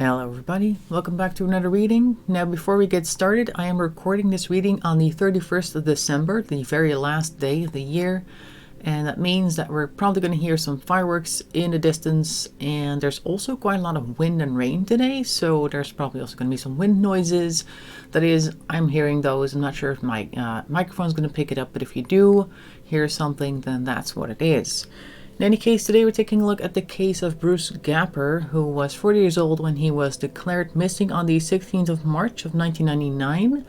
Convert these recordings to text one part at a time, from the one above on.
Hello everybody, welcome back to another reading. Now before we get started, I am recording this reading on the 31st of December, the very last day of the year. And that means that we're probably going to hear some fireworks in the distance. And there's also quite a lot of wind and rain today, so there's probably also going to be some wind noises. That is, I'm hearing those. I'm not sure if my microphone's going to pick it up, but if you do hear something, then that's what it is. In any case, today we're taking a look at the case of Bruce Gapper, who was 40 years old when he was declared missing on the 16th of March of 1999.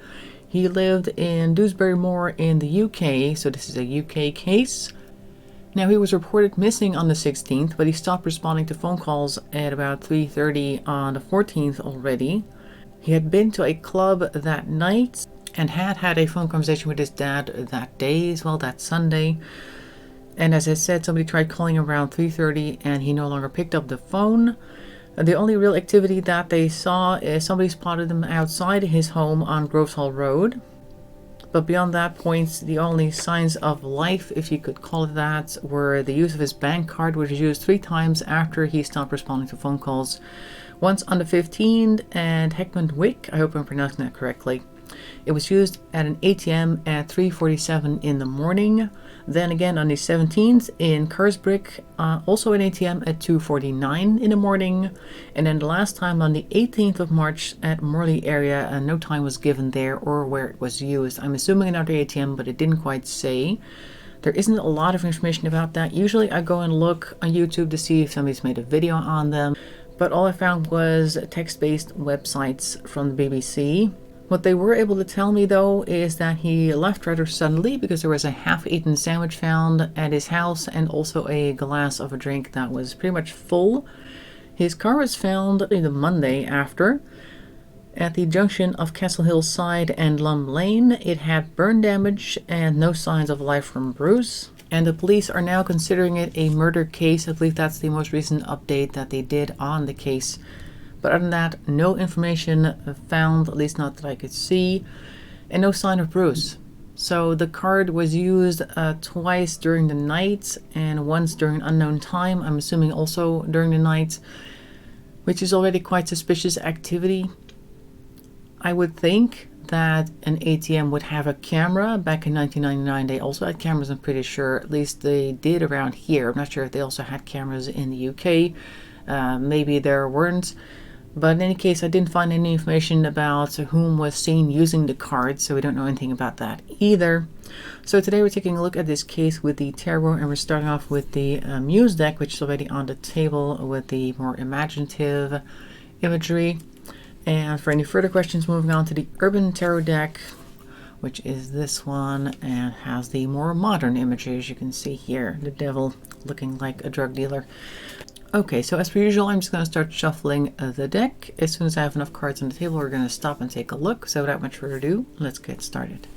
He lived in Dewsbury Moor in the UK, so this is a UK case. Now, he was reported missing on the 16th, but he stopped responding to phone calls at about 3:30 on the 14th already. He had been to a club that night and had a phone conversation with his dad that day as well, that Sunday. And as I said, somebody tried calling around 3:30 and he no longer picked up the phone. The only real activity that they saw is somebody spotted him outside his home on Groves Hall Road. But beyond that point, the only signs of life, if you could call it that, were the use of his bank card, which was used 3 times after he stopped responding to phone calls. Once on the 15th and Heckman Wick, I hope I'm pronouncing that correctly. It was used at an ATM at 3:47 in the morning. Then again on the 17th in Kersbrick, also an ATM at 2:49 in the morning. And then the last time on the 18th of March at Morley area, and no time was given there or where it was used. I'm assuming another ATM, but it didn't quite say. There isn't a lot of information about that. Usually I go and look on YouTube to see if somebody's made a video on them. But all I found was text-based websites from the BBC. What they were able to tell me, though, is that he left rather suddenly because there was a half-eaten sandwich found at his house and also a glass of a drink that was pretty much full. His car was found the Monday after at the junction of Castle Hill Side and Lum Lane. It had burn damage and no signs of life from Bruce. And the police are now considering it a murder case. I believe that's the most recent update that they did on the case. But other than that, no information found, at least not that I could see, and no sign of Bruce. So the card was used twice during the night and once during an unknown time, I'm assuming also during the night, which is already quite suspicious activity. I would think that an ATM would have a camera. Back in 1999, they also had cameras, I'm pretty sure. At least they did around here. I'm not sure if they also had cameras in the UK. Maybe there weren't. But in any case, I didn't find any information about whom was seen using the card, so we don't know anything about that either. So today we're taking a look at this case with the tarot, and we're starting off with the Muse deck, which is already on the table with the more imaginative imagery. And for any further questions, moving on to the Urban Tarot deck, which is this one, and has the more modern imagery, as you can see here. The devil looking like a drug dealer. Okay, so as per usual, I'm just going to start shuffling the deck. As soon as I have enough cards on the table, we're going to stop and take a look. So without much further ado, let's get started.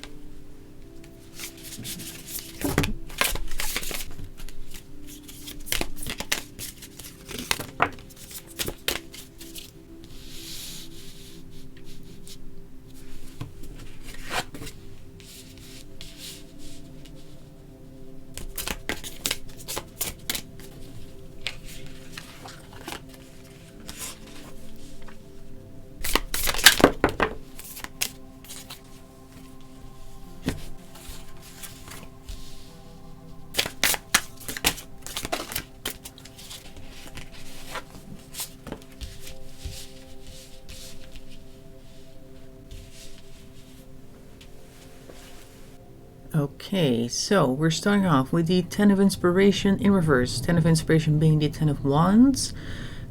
Okay, so we're starting off with the 10 of Inspiration in reverse. 10 of Inspiration being the 10 of Wands.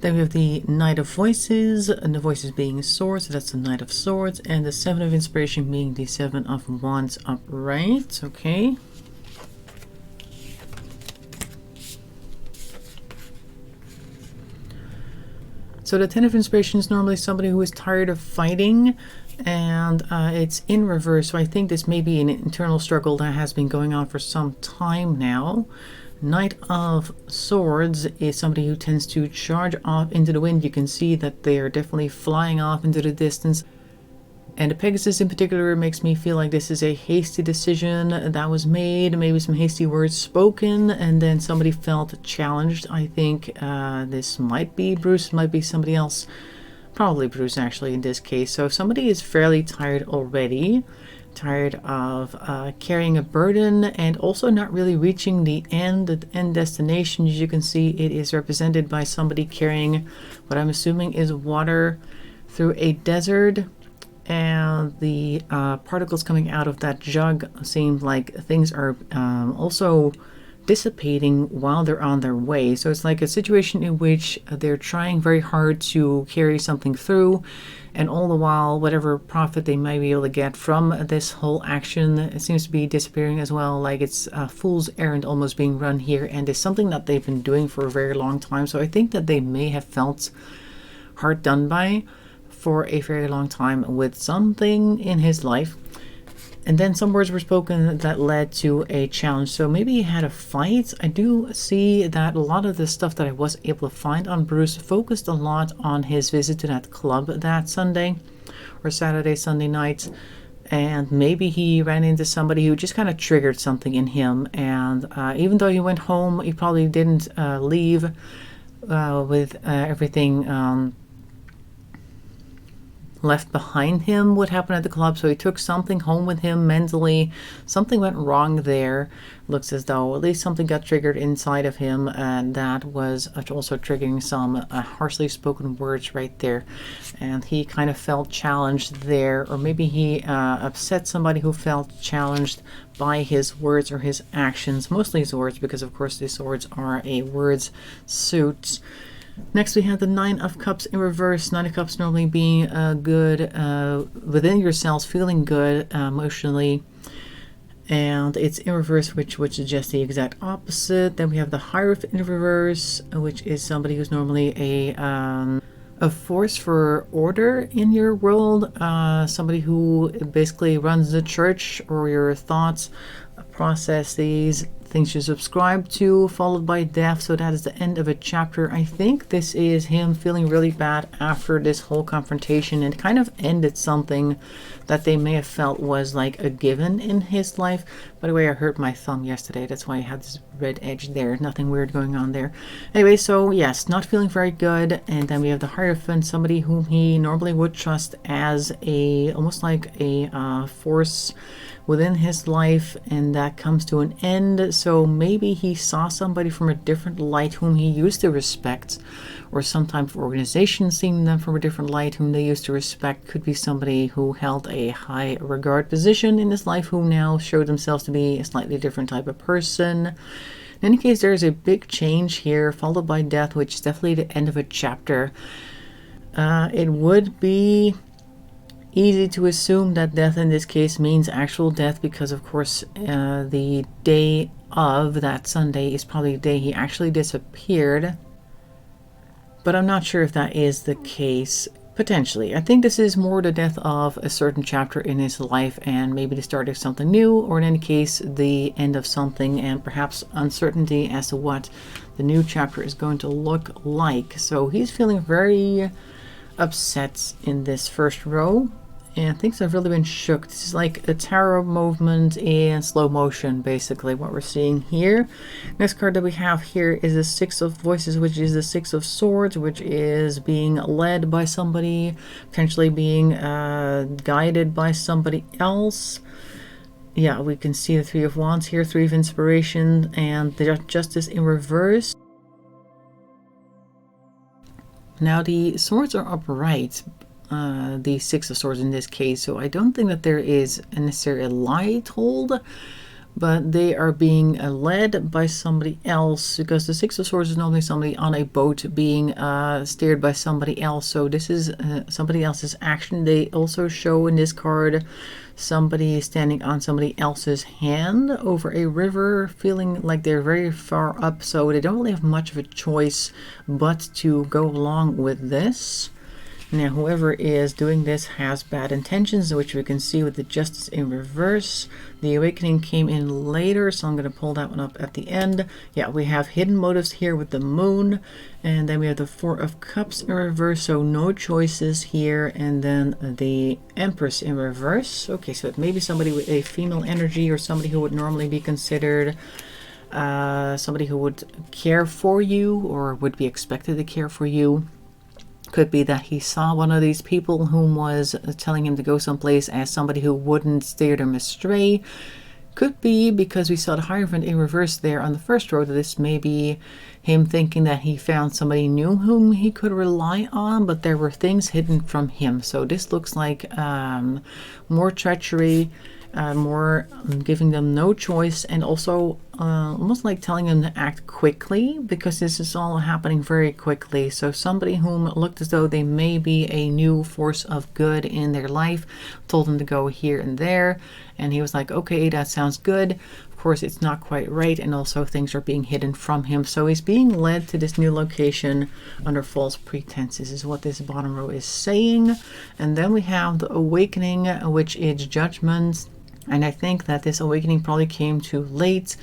Then we have the Knight of Voices, and the Voices being Swords, so that's the Knight of Swords. And the 7 of Inspiration being the 7 of Wands upright. Okay. So the 10 of Inspiration is normally somebody who is tired of fighting, and it's in reverse, so I think this may be an internal struggle that has been going on for some time now. Knight of Swords is somebody who tends to charge off into the wind. You can see that they are definitely flying off into the distance. And the Pegasus in particular makes me feel like this is a hasty decision that was made, maybe some hasty words spoken, and then somebody felt challenged. I think this might be Bruce, might be somebody else. Probably Bruce, actually, in this case. So somebody is fairly tired already, tired of carrying a burden and also not really reaching the end destination. As you can see, it is represented by somebody carrying what I'm assuming is water through a desert, and the particles coming out of that jug seem like things are also dissipating while they're on their way. So it's like a situation in which they're trying very hard to carry something through, and all the while whatever profit they might be able to get from this whole action, it seems to be disappearing as well. Like it's a fool's errand almost being run here, and it's something that they've been doing for a very long time. So I think that they may have felt hard done by for a very long time with something in his life. And then some words were spoken that led to a challenge. So maybe he had a fight. I do see that a lot of the stuff that I was able to find on Bruce focused a lot on his visit to that club that Sunday or Saturday, Sunday night. And maybe he ran into somebody who just kind of triggered something in him. And even though he went home, he probably didn't leave with everything left behind him what happened at the club. So he took something home with him mentally. Something went wrong there. Looks as though at least something got triggered inside of him, and that was also triggering some harshly spoken words right there. And he kind of felt challenged there, or maybe he upset somebody who felt challenged by his words or his actions, mostly his words, because of course these words are a words suit. Next we have the Nine of Cups in reverse. Nine of Cups normally being good within yourselves, feeling good emotionally, and it's in reverse, which would suggest the exact opposite. Then we have the Hierophant in reverse, which is somebody who's normally a force for order in your world, somebody who basically runs the church or your thoughts, processes, things you subscribe to, followed by death. So that is the end of a chapter. I think this is him feeling really bad after this whole confrontation, and kind of ended something that they may have felt was like a given in his life. By the way, I hurt my thumb yesterday. That's why I had this red edge there. Nothing weird going on there. Anyway, so yes, not feeling very good. And then we have the Hierophant, somebody whom he normally would trust as almost like a force within his life, and that comes to an end. So maybe he saw somebody from a different light whom he used to respect, or sometimes organizations seeing them from a different light whom they used to respect. Could be somebody who held a high regard position in his life who now showed themselves to be a slightly different type of person. In any case, there's a big change here, followed by death, which is definitely the end of a chapter. It would be easy to assume that death in this case means actual death, because of course the day of that Sunday is probably the day he actually disappeared. But I'm not sure if that is the case. Potentially. I think this is more the death of a certain chapter in his life, and maybe the start of something new, or in any case the end of something, and perhaps uncertainty as to what the new chapter is going to look like. So he's feeling very upset in this first row, and things have really been shook. This is like a tarot movement in slow motion, basically what we're seeing here. Next card that we have here is the Six of Voices, which is the Six of Swords, which is being led by somebody, potentially being guided by somebody else. Yeah, we can see the Three of Wands here, Three of Inspiration, and the Justice in reverse. Now the swords are upright, the Six of Swords in this case, so I don't think that there is necessarily a lie told, but they are being led by somebody else, because the Six of Swords is normally somebody on a boat being steered by somebody else. So this is somebody else's action. They also show in this card somebody standing on somebody else's hand over a river, feeling like they're very far up, so they don't really have much of a choice but to go along with this. Now whoever is doing this has bad intentions, which we can see with the Justice in reverse. The Awakening came in later, so I'm going to pull that one up at the end. Yeah, we have hidden motives here with the Moon, and then we have the Four of Cups in reverse, so no choices here, and then the Empress in reverse. Okay, so it may be somebody with a female energy, or somebody who would normally be considered somebody who would care for you, or would be expected to care for you. Could be that he saw one of these people whom was telling him to go someplace as somebody who wouldn't steer them astray. Could be because we saw the Hierophant in reverse there on the first row. This may be him thinking that he found somebody new whom he could rely on, but there were things hidden from him. So this looks like more treachery, more giving them no choice, and also almost like telling them to act quickly, because this is all happening very quickly. So somebody whom looked as though they may be a new force of good in their life told him to go here and there, and he was like, okay, that sounds good. Of course, it's not quite right, and also things are being hidden from him. So he's being led to this new location under false pretenses, is what this bottom row is saying. And then we have the awakening, which is judgment. And I think that this awakening probably came too late,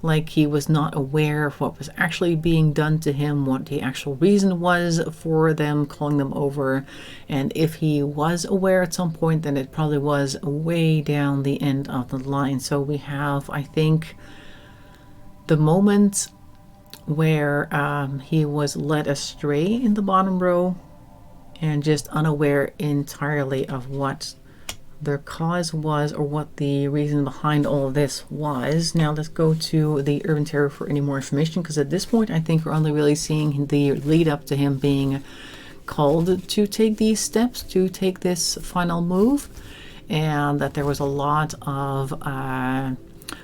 like he was not aware of what was actually being done to him, what the actual reason was for them calling them over. And if he was aware at some point, then it probably was way down the end of the line. So we have, I think, the moment where he was led astray in the bottom row and just unaware entirely of what their cause was or what the reason behind all of this was. Now let's go to the Urban Tarot for any more information, because at this point I think we're only really seeing the lead up to him being called to take these steps, to take this final move, and that there was a lot of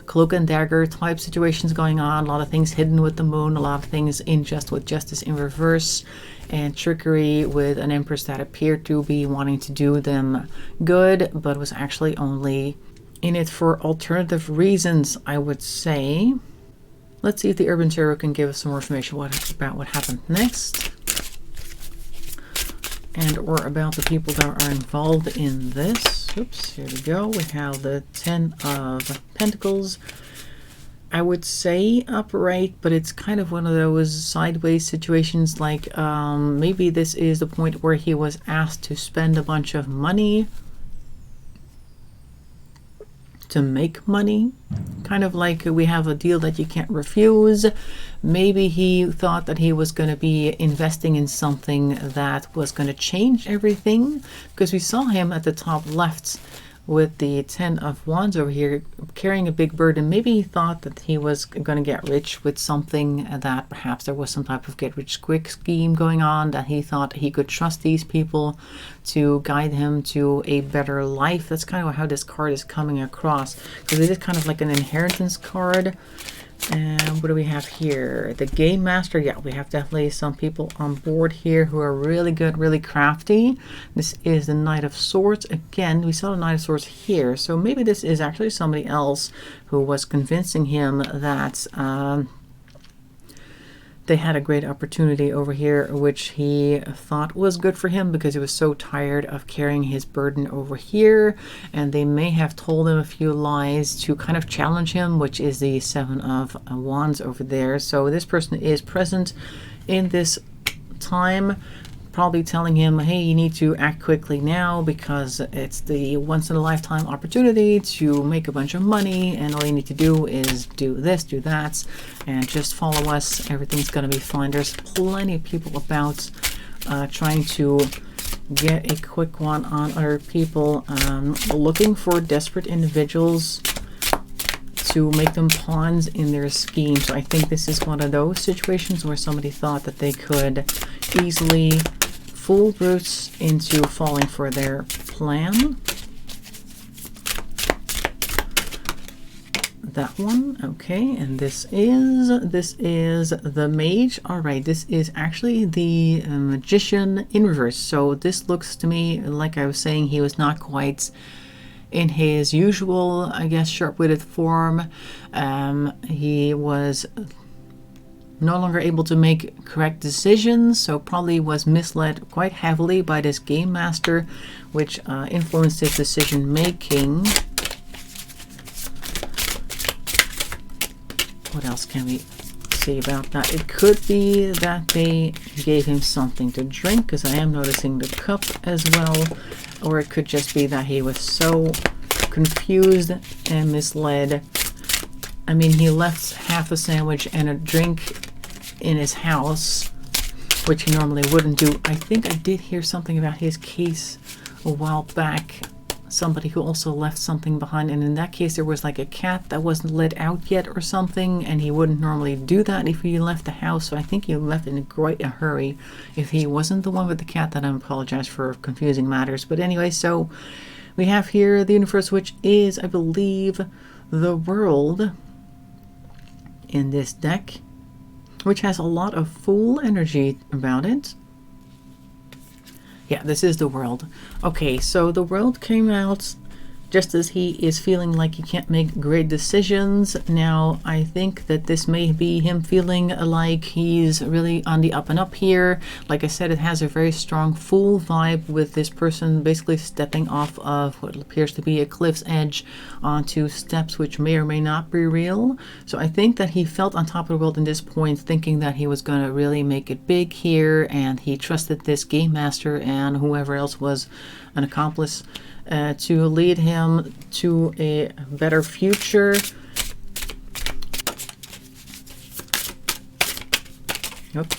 cloak and dagger type situations going on, a lot of things hidden with the moon, a lot of things in just with justice in reverse, and trickery with an empress that appeared to be wanting to do them good, but was actually only in it for alternative reasons, I would say. Let's see if the Urban Tarot can give us some more information about what happened next, and or about the people that are involved in this. Oops, here we go. We have the 10 of Pentacles. I would say upright, but it's kind of one of those sideways situations, like maybe this is the point where he was asked to spend a bunch of money to make money, kind of like we have a deal that you can't refuse. Maybe he thought that he was going to be investing in something that was going to change everything, because we saw him at the top left with the 10 of Wands over here carrying a big burden. Maybe he thought that he was going to get rich with something, that perhaps there was some type of get rich quick scheme going on, that he thought he could trust these people to guide him to a better life. That's kind of how this card is coming across, because it is kind of like an inheritance card. And what do we have here? The Game Master. Yeah, we have definitely some people on board here who are really good, really crafty. This is the Knight of Swords. Again, we saw the Knight of Swords here. So maybe this is actually somebody else who was convincing him that they had a great opportunity over here, which he thought was good for him because he was so tired of carrying his burden over here. And they may have told him a few lies to kind of challenge him, which is the 7 of Wands over there. So this person is present in this time, probably telling him, hey, you need to act quickly now because it's the once-in-a-lifetime opportunity to make a bunch of money, and all you need to do is do this, do that, and just follow us. Everything's going to be fine. There's plenty of people about trying to get a quick one on other people, looking for desperate individuals to make them pawns in their scheme. So I think this is one of those situations where somebody thought that they could easily fool Bruce into falling for their plan. That one, okay, and this is the Mage. All right, this is actually the Magician in reverse. So this looks to me like I was saying, he was not quite in his usual, I guess, sharp-witted form. He was no longer able to make correct decisions, so probably was misled quite heavily by this Game Master, which influenced his decision making. What else can we see about that? It could be that they gave him something to drink, because I am noticing the cup as well, or it could just be that he was so confused and misled. I mean, he left half a sandwich and a drink in his house, which he normally wouldn't do. I think I did hear something about his case a while back. Somebody who also left something behind, and in that case there was like a cat that wasn't let out yet or something, and he wouldn't normally do that if he left the house. So I think he left in quite a hurry. If he wasn't the one with the cat, then I apologize for confusing matters. But anyway, so we have here the universe, which is, I believe, the world in this deck, which has a lot of Fool energy about it. Yeah, this is the world. Okay, so the world came out just as he is feeling like he can't make great decisions. Now, I think that this may be him feeling like he's really on the up and up here. Like I said, it has a very strong Fool vibe with this person basically stepping off of what appears to be a cliff's edge onto steps which may or may not be real. So I think that he felt on top of the world in this point, thinking that he was going to really make it big here, and he trusted this game master and whoever else was an accomplice to lead him to a better future. Yep,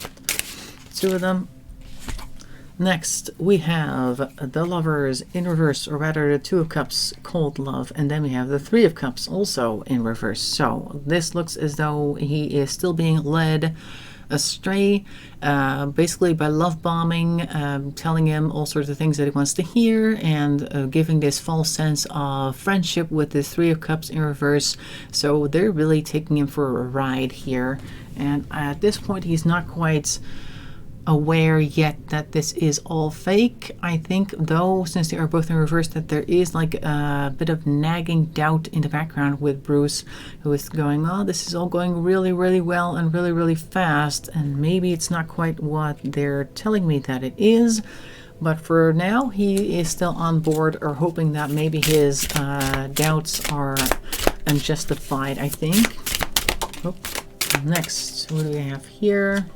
two of them. Next, we have the Lovers in reverse, or rather the Two of Cups, cold love, and then we have the Three of Cups also in reverse. So this looks as though he is still being led astray, basically by love bombing, telling him all sorts of things that he wants to hear, and giving this false sense of friendship with the Three of Cups in reverse. So they're really taking him for a ride here, and at this point he's not quite aware yet that this is all fake. I think though, since they are both in reverse, that there is like a bit of nagging doubt in the background with Bruce, who is going, oh, this is all going really, really well and really, really fast, and maybe it's not quite what they're telling me that it is. But for now, he is still on board, or hoping that maybe his doubts are unjustified, I think. Oh. Next, what do we have here?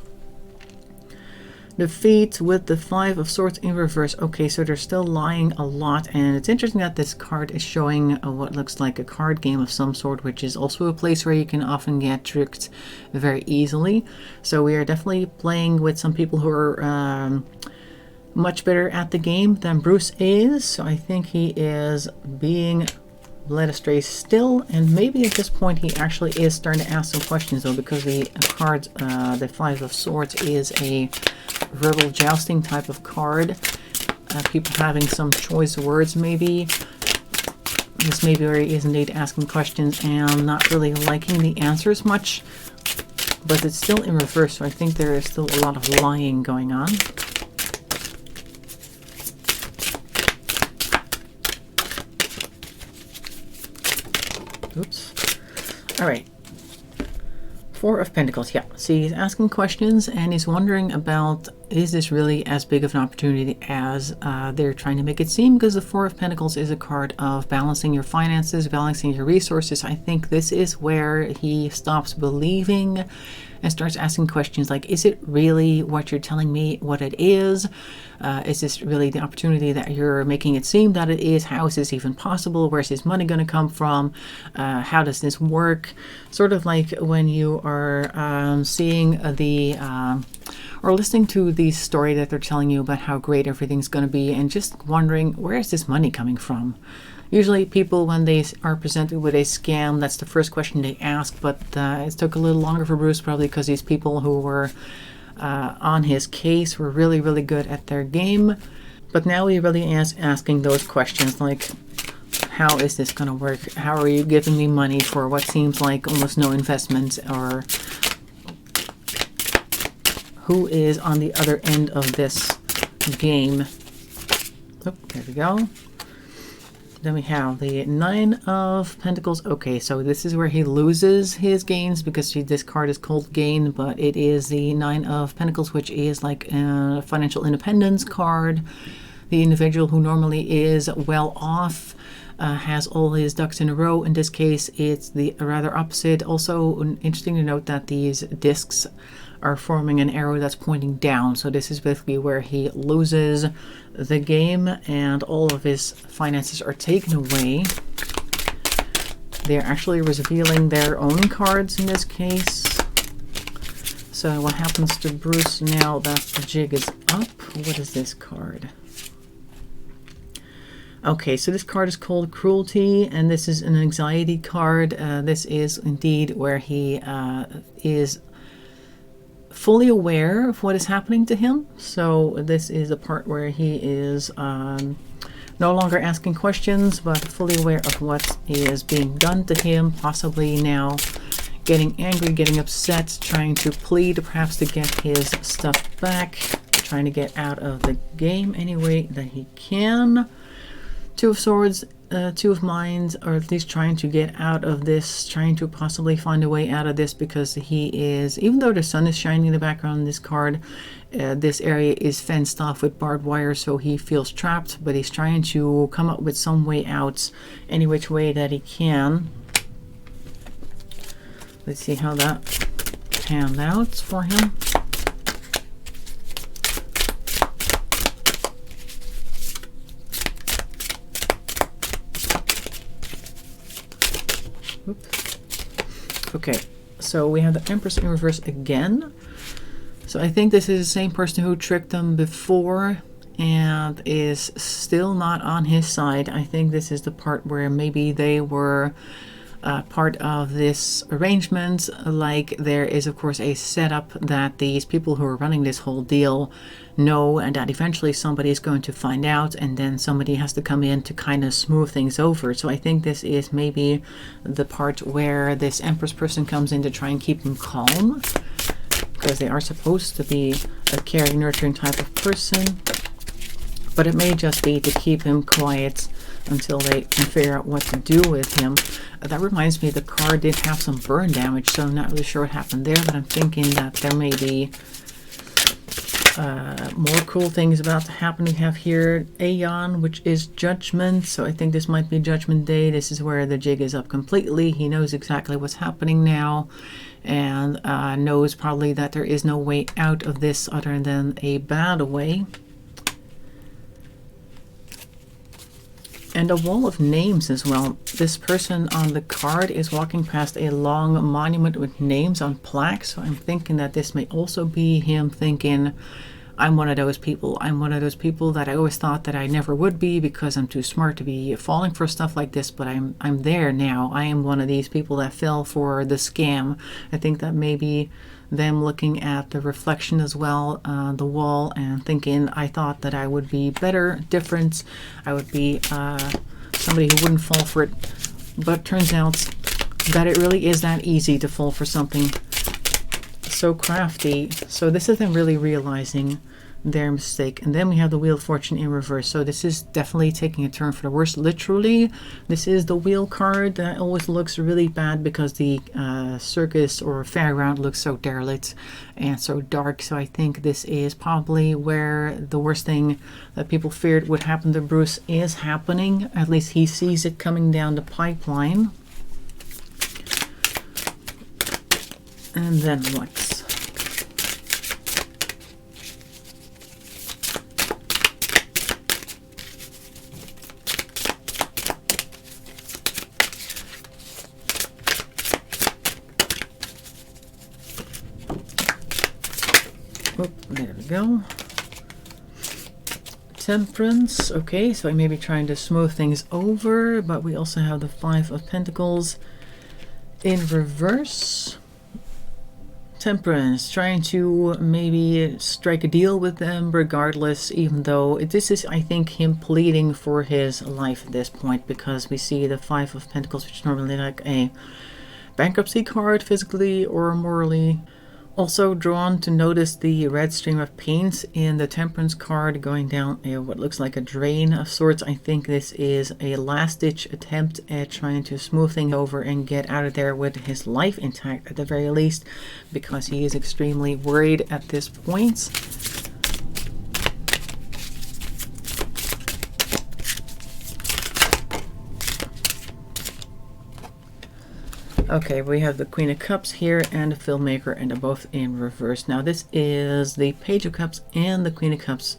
Defeat with the Five of Swords in reverse. Okay, so they're still lying a lot, and it's interesting that this card is showing what looks like a card game of some sort, which is also a place where you can often get tricked very easily. So we are definitely playing with some people who are much better at the game than Bruce is. So I think he is being led astray still, and maybe at this point he actually is starting to ask some questions though, because the card, the Five of Swords, is a verbal jousting type of card. People having some choice words maybe. This may be where he is indeed asking questions and not really liking the answers much, but it's still in reverse, so I think there is still a lot of lying going on. Oops. All right. Four of Pentacles. Yeah. See, he's asking questions and he's wondering about, is this really as big of an opportunity as they're trying to make it seem? Because the Four of Pentacles is a card of balancing your finances, balancing your resources. I think this is where he stops believing and starts asking questions like, is it really what you're telling me what it is? Is this really the opportunity that you're making it seem that it is? How is this even possible? Where's his money going to come from? How does this work? Sort of like when you are seeing the or listening to the story that they're telling you about how great everything's going to be, and just wondering, where is this money coming from? Usually people, when they are presented with a scam, that's the first question they ask, but it took a little longer for Bruce, probably because these people who were on his case were really, really good at their game. But now he really is asking those questions like, how is this going to work? How are you giving me money for what seems like almost no investment? Or who is on the other end of this game? Oh, there we go. Then we have the Nine of Pentacles. Okay, so this is where he loses his gains, because this card is called Gain, but it is the Nine of Pentacles, which is like a financial independence card. The individual who normally is well off has all his ducks in a row. In this case, it's the rather opposite. Also interesting to note that these discs are forming an arrow that's pointing down. So this is basically where he loses the game and all of his finances are taken away. They're actually revealing their own cards in this case. So what happens to Bruce now that the jig is up? What is this card? Okay, so this card is called Cruelty, and this is an anxiety card. This is indeed where he is fully aware of what is happening to him. So this is a part where he is no longer asking questions, but fully aware of what is being done to him, possibly now getting angry, getting upset, trying to plead perhaps to get his stuff back, trying to get out of the game any way that he can. Two of Swords, Two of Minds, or at least trying to get out of this, trying to possibly find a way out of this, because he is, even though the sun is shining in the background in this card, this area is fenced off with barbed wire, so he feels trapped, but he's trying to come up with some way out, any which way that he can. Let's see how that panned out for him. Oops. Okay, so we have the Empress in reverse again. So I think this is the same person who tricked them before and is still not on his side. I think this is the part where maybe they were part of this arrangement. Like, there is of course a setup that these people who are running this whole deal know, and that eventually somebody is going to find out, and then somebody has to come in to kind of smooth things over. So I think this is maybe the part where this Empress person comes in to try and keep them calm, because they are supposed to be a caring, nurturing type of person, but it may just be to keep him quiet until they can figure out what to do with him. That reminds me, the card did have some burn damage, so I'm not really sure what happened there, but I'm thinking that there may be more cool things about to happen. We have here Aeon, which is Judgment, so I think this might be Judgment Day. This is where the jig is up completely. He knows exactly what's happening now, and knows probably that there is no way out of this other than a bad way. And a wall of names as well. This person on the card is walking past a long monument with names on plaques. So I'm thinking that this may also be him thinking, I'm one of those people. I'm one of those people that I always thought that I never would be because I'm too smart to be falling for stuff like this, but I'm there now. I am one of these people that fell for the scam. I think that maybe them looking at the reflection as well on the wall and thinking, I thought that I would be better, different, I would be somebody who wouldn't fall for it, but turns out that it really is that easy to fall for something so crafty. So this is them really realizing their mistake. And then we have the Wheel of Fortune in reverse. So this is definitely taking a turn for the worse. Literally, this is the wheel card that always looks really bad because the circus or fairground looks so derelict and so dark. So I think this is probably where the worst thing that people feared would happen to Bruce is happening. At least he sees it coming down the pipeline. And then what? Oh, there we go. Temperance. Okay, so I may be trying to smooth things over, but we also have the Five of Pentacles in reverse. Temperance, trying to maybe strike a deal with them regardless, even though this is, I think, him pleading for his life at this point, because we see the Five of Pentacles, which is normally like a bankruptcy card, physically or morally. Also drawn to notice the red stream of paint in the Temperance card going down what looks like a drain of sorts. I think this is a last-ditch attempt at trying to smooth things over and get out of there with his life intact at the very least, because he is extremely worried at this point. Okay, we have the Queen of Cups here and the Filmmaker, and they're both in reverse. Now this is the Page of Cups and the Queen of Cups,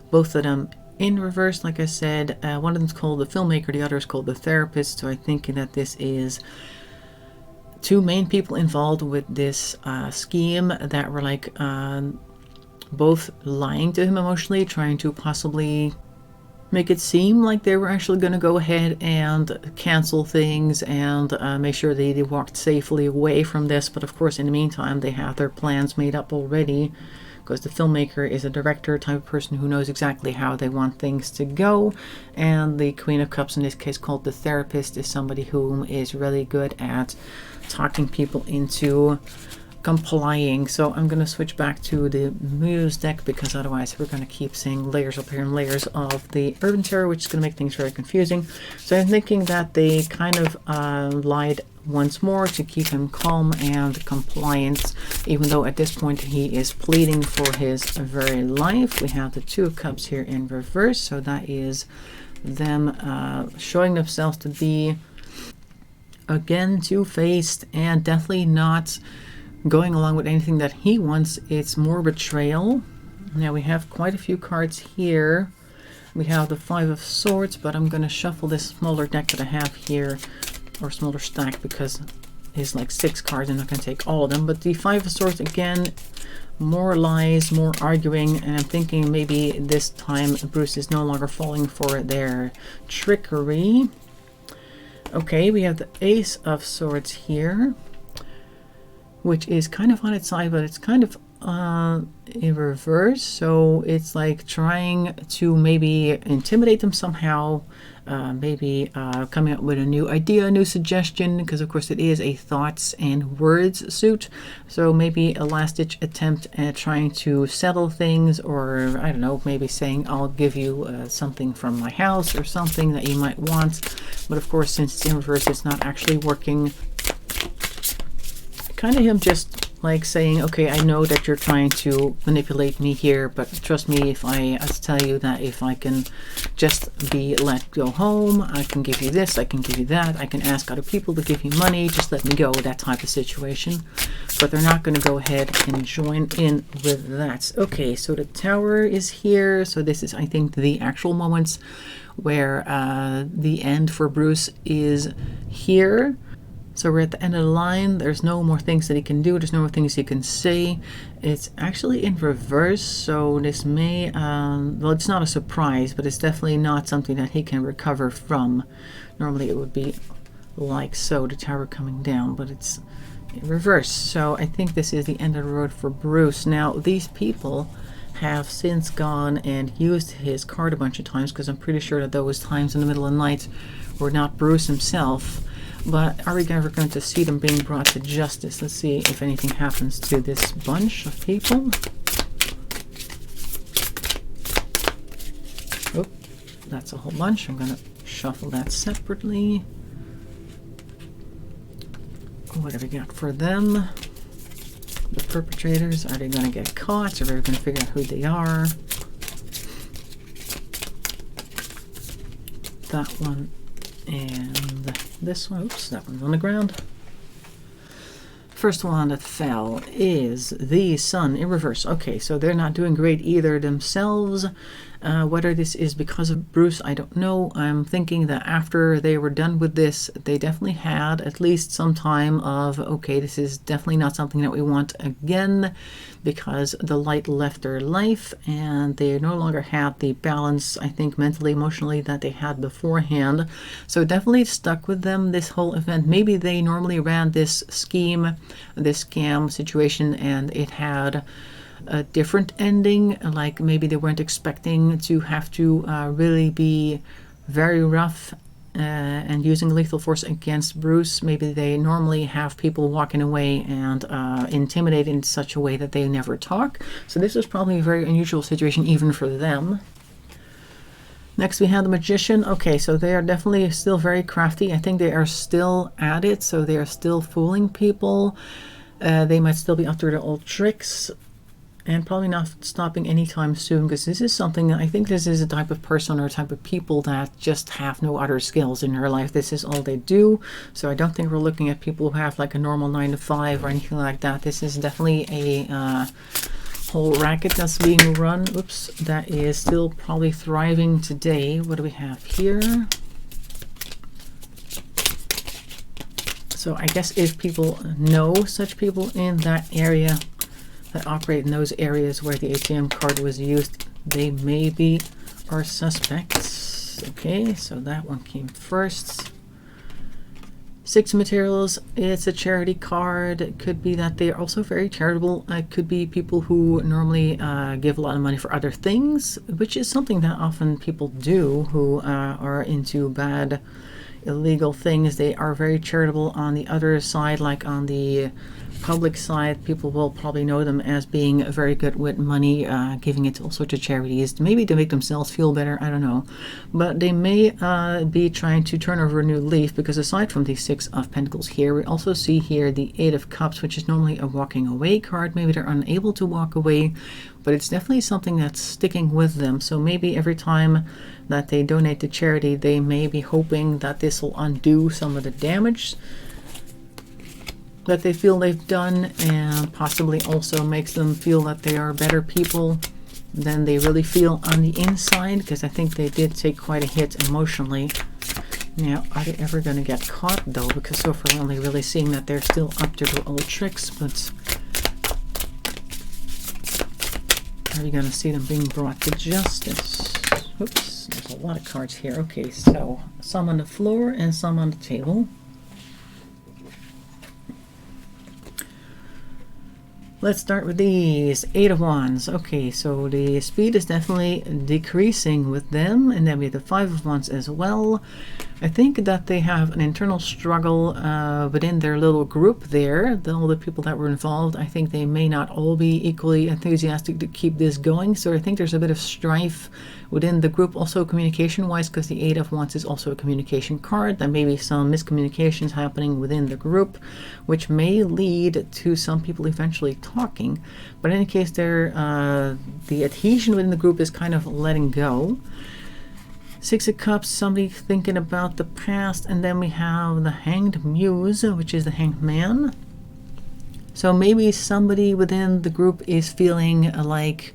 both of them in reverse. Like I said, one of them is called the Filmmaker, the other is called the Therapist. So I think that this is two main people involved with this scheme that were like both lying to him emotionally, trying to possibly make it seem like they were actually going to go ahead and cancel things and make sure they walked safely away from this. But of course, in the meantime, they have their plans made up already, because the filmmaker is a director type of person who knows exactly how they want things to go. And the Queen of Cups, in this case called the therapist, is somebody who is really good at talking people into complying. So I'm going to switch back to the Muse deck, because otherwise we're going to keep seeing layers up here and layers of the Urban Tarot, which is going to make things very confusing. So I'm thinking that they kind of lied once more to keep him calm and compliant, even though at this point he is pleading for his very life. We have the Two of Cups here in reverse, so that is them showing themselves to be, again, two-faced and definitely not going along with anything that he wants. It's more betrayal. Now we have quite a few cards here. We have the Five of Swords, but I'm going to shuffle this smaller deck that I have here, or smaller stack, because it's like 6 cards. I'm not going to take all of them. But the Five of Swords, again, more lies, more arguing, and I'm thinking maybe this time Bruce is no longer falling for their trickery. Okay, we have the Ace of Swords here, which is kind of on its side, but it's kind of in reverse. So it's like trying to maybe intimidate them somehow, maybe coming up with a new idea, a new suggestion, because of course it is a thoughts and words suit. So maybe a last-ditch attempt at trying to settle things, or I don't know, maybe saying I'll give you something from my house or something that you might want. But of course, since it's in reverse, it's not actually working. Kind of him just like saying, okay, I know that you're trying to manipulate me here, but trust me if I tell you that if I can just be let go home, I can give you this, I can give you that, I can ask other people to give you money, just let me go, that type of situation. But they're not going to go ahead and join in with that. Okay, so the Tower is here. So this is, I think, the actual moments where the end for Bruce is here. So we're at the end of the line. There's no more things that he can do. There's no more things he can say. It's actually in reverse, so this may, well, it's not a surprise, but it's definitely not something that he can recover from. Normally it would be like so, the Tower coming down, but it's in reverse. So I think this is the end of the road for Bruce. Now, these people have since gone and used his card a bunch of times, because I'm pretty sure that those times in the middle of the night were not Bruce himself. But are we ever going to see them being brought to justice? Let's see if anything happens to this bunch of people. Oh, that's a whole bunch. I'm going to shuffle that separately. What have we got for them? The perpetrators, are they going to get caught? Are we going to figure out who they are? That one and this one. Oops, that one's on the ground. First one that fell is the Sun in reverse. Okay, so they're not doing great either themselves. Whether this is because of Bruce, I don't know. I'm thinking that after they were done with this, they definitely had at least some time of, okay, this is definitely not something that we want again, because the light left their life and they no longer have the balance, I think, mentally, emotionally, that they had beforehand. So it definitely stuck with them, this whole event. Maybe they normally ran this scheme, this scam situation, and it had a different ending, like maybe they weren't expecting to have to really be very rough and using lethal force against Bruce. Maybe they normally have people walking away and intimidate in such a way that they never talk. So this was probably a very unusual situation even for them. Next we have the Magician. Okay, so they are definitely still very crafty. I think they are still at it, so they are still fooling people. They might still be up to their old tricks, and probably not stopping anytime soon, because this is something, I think this is a type of person or a type of people that just have no other skills in their life. This is all they do. So I don't think we're looking at people who have like a normal 9-to-5 or anything like that. This is definitely a whole racket that's being run. Oops, that is still probably thriving today. What do we have here? So I guess if people know such people in that area that operate in those areas where the ATM card was used, they maybe are suspects. Okay, so that one came first. 6 materials, it's a charity card. It could be that they are also very charitable. It could be people who normally give a lot of money for other things, which is something that often people do who are into bad, illegal things. They are very charitable. On the other side, like on the public side, people will probably know them as being very good with money, giving it to all sorts of charities, maybe to make themselves feel better, I don't know. But they may be trying to turn over a new leaf, because aside from the 6 of Pentacles here, we also see here the 8 of Cups, which is normally a walking away card. Maybe they're unable to walk away, but it's definitely something that's sticking with them. So maybe every time that they donate to charity, they may be hoping that this will undo some of the damage that they feel they've done, and possibly also makes them feel that they are better people than they really feel on the inside, because I think they did take quite a hit emotionally. Now, are they ever going to get caught though? Because so far we're only really seeing that they're still up to their old tricks, but are we going to see them being brought to justice? Oops, there's a lot of cards here. Okay, so some on the floor and some on the table. Let's start with these 8 of Wands. Okay, so the speed is definitely decreasing with them, and then we have the 5 of Wands as well. I think that they have an internal struggle within their little group there. All the people that were involved, I think they may not all be equally enthusiastic to keep this going. So I think there's a bit of strife within the group, also communication-wise, because the 8 of Wands is also a communication card. There may be some miscommunications happening within the group, which may lead to some people eventually talking. But in any case, the adhesion within the group is kind of letting go. 6 of Cups, somebody thinking about the past, and then we have the Hanged Muse, which is the Hanged Man. So maybe somebody within the group is feeling like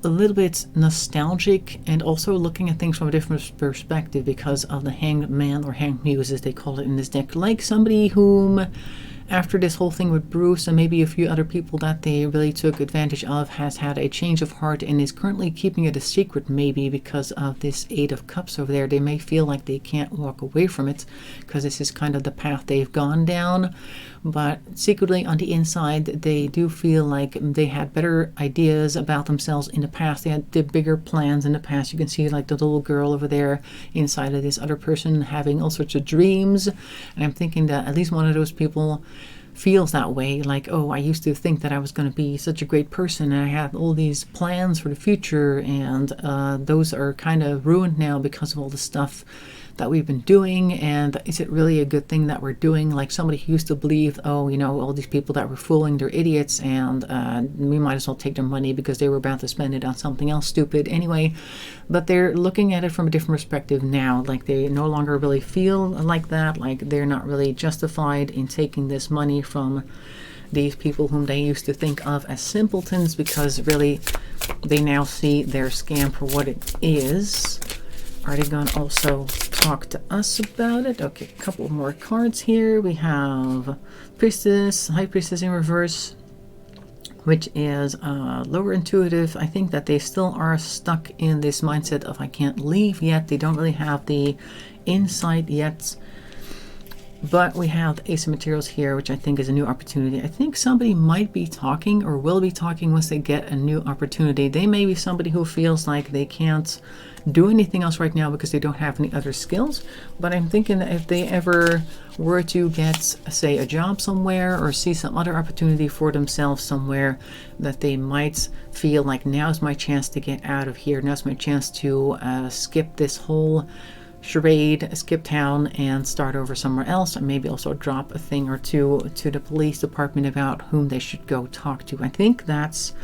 a little bit nostalgic, and also looking at things from a different perspective because of the Hanged Man, or Hanged Muse as they call it in this deck. Like somebody whom, after this whole thing with Bruce and maybe a few other people that they really took advantage of, has had a change of heart and is currently keeping it a secret, maybe because of this 8 of Cups over there. They may feel like they can't walk away from it because this is kind of the path they've gone down. But secretly on the inside, they do feel like they had better ideas about themselves in the past. They had the bigger plans in the past. You can see like the little girl over there inside of this other person having all sorts of dreams. And I'm thinking that at least one of those people feels that way, like, oh, I used to think that I was going to be such a great person and I had all these plans for the future, and those are kind of ruined now because of all the stuff that we've been doing. And is it really a good thing that we're doing? Like somebody who used to believe, oh, you know, all these people that were fooling, they're idiots, and we might as well take their money because they were about to spend it on something else stupid anyway. But they're looking at it from a different perspective now. Like they no longer really feel like that, like they're not really justified in taking this money from these people whom they used to think of as simpletons, because really they now see their scam for what it is. Are they going to also talk to us about it? Okay, a couple more cards here. We have Priestess, High Priestess in reverse, which is lower intuitive. I think that they still are stuck in this mindset of I can't leave yet. They don't really have the insight yet. But we have the Ace of Materials here, which I think is a new opportunity. I think somebody might be talking or will be talking once they get a new opportunity. They may be somebody who feels like they can't do anything else right now because they don't have any other skills. But I'm thinking that if they ever were to get, say, a job somewhere or see some other opportunity for themselves somewhere, that they might feel like now's my chance to get out of here. Now's my chance to skip this whole charade, skip town, and start over somewhere else, and maybe also drop a thing or two to the police department about whom they should go talk to. I think that's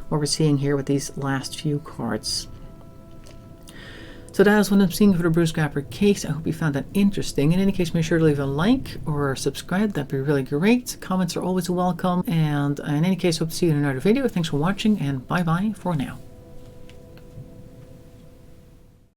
what we're seeing here with these last few cards. So that is what I'm seeing for the Bruce Grapper case. I hope you found that interesting. In any case, make sure to leave a like or subscribe. That'd be really great. Comments are always welcome. And in any case, hope to see you in another video. Thanks for watching, and bye-bye for now.